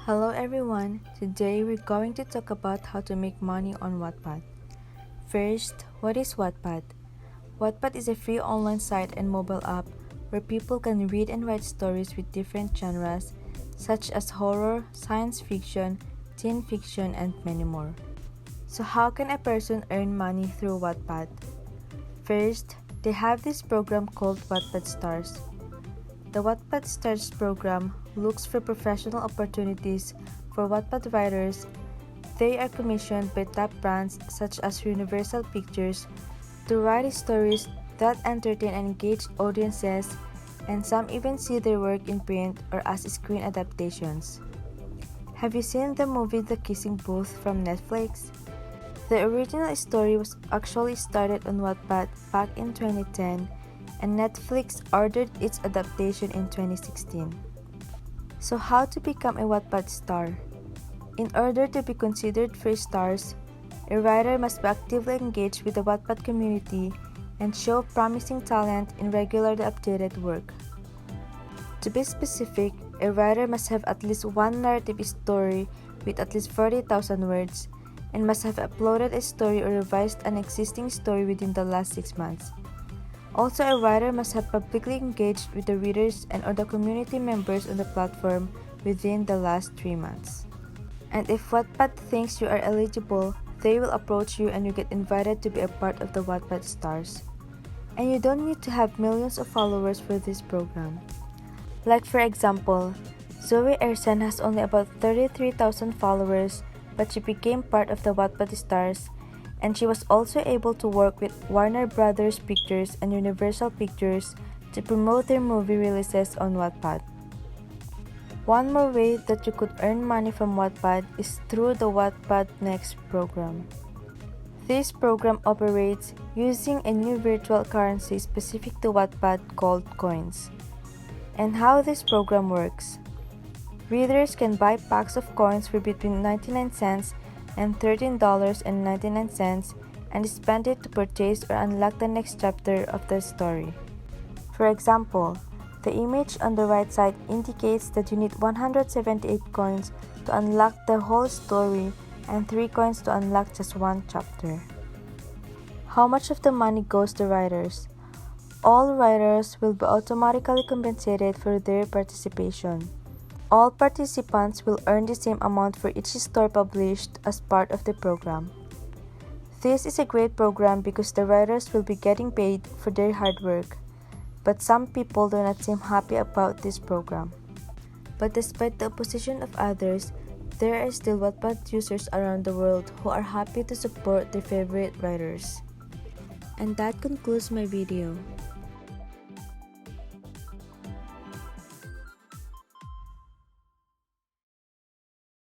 Hello everyone, today we're going to talk about how to make money on Wattpad. First, what is Wattpad? Wattpad is a free online site and mobile app where people can read and write stories with different genres such as horror, science fiction, teen fiction, and many more. So how can a person earn money through Wattpad? First, they have this program called Wattpad Stars. The Wattpad Stars program looks for professional opportunities for Wattpad writers. They are commissioned by top brands such as Universal Pictures to write stories that entertain and engage audiences, and some even see their work in print or as screen adaptations. Have you seen the movie The Kissing Booth from Netflix? The original story was actually started on Wattpad back in 2010, and Netflix ordered its adaptation in 2016. So how to become a Wattpad star? In order to be considered for stars, a writer must be actively engaged with the Wattpad community and show promising talent in regularly updated work. To be specific, a writer must have at least one narrative story with at least 40,000 words and must have uploaded a story or revised an existing story within the last 6 months. Also, a writer must have publicly engaged with the readers and or the community members on the platform within the last 3 months. And if Wattpad thinks you are eligible, they will approach you and you get invited to be a part of the Wattpad Stars. And you don't need to have millions of followers for this program. Like for example, Zoe Ersen has only about 33,000 followers, but she became part of the Wattpad Stars, and she was also able to work with Warner Brothers Pictures and Universal Pictures to promote their movie releases on Wattpad. One more way that you could earn money from Wattpad is through the Wattpad Next program. This program operates using a new virtual currency specific to Wattpad called coins. And how this program works: readers can buy packs of coins for between 99 cents and $13.99 and spend it to purchase or unlock the next chapter of the story. For example, the image on the right side indicates that you need 178 coins to unlock the whole story and 3 coins to unlock just one chapter. How much of the money goes to writers? All writers will be automatically compensated for their participation. All participants will earn the same amount for each story published as part of the program. This is a great program because the writers will be getting paid for their hard work, but some people do not seem happy about this program. But despite the opposition of others, there are still Wattpad users around the world who are happy to support their favorite writers. And that concludes my video.